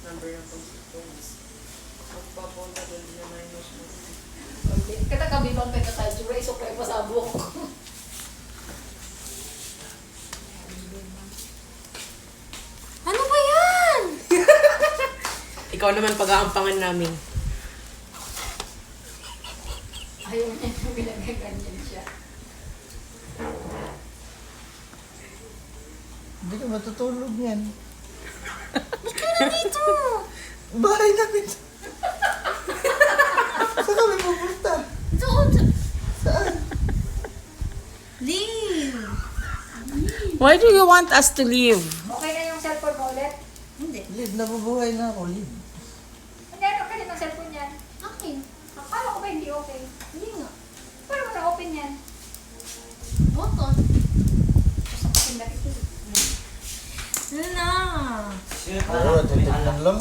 number ng consequence. Magpapunta doon na minus mo. Kata kami bang kaya tayo juray, so kaya pasabok. Ano ba yan? Ikaw naman pag-aampangan namin. Ayaw niya yung pinagaganyan siya. Hindi ka matutulog yan. Ano dito? Bahay namin. Saan kami pupunta? Doon! Saan? Leave! Why do you want us to leave? Okay na yung cellphone mo ulit? Hindi. Live, nabubuhay na ako. Live. Hindi, ano ka din ang cellphone yan? Okay. Akala ko ba hindi okay? Hindi nga. Paano mo na-open yan? Button. Gusto ko tingnan ito. Ano na? Oo, titignan lang.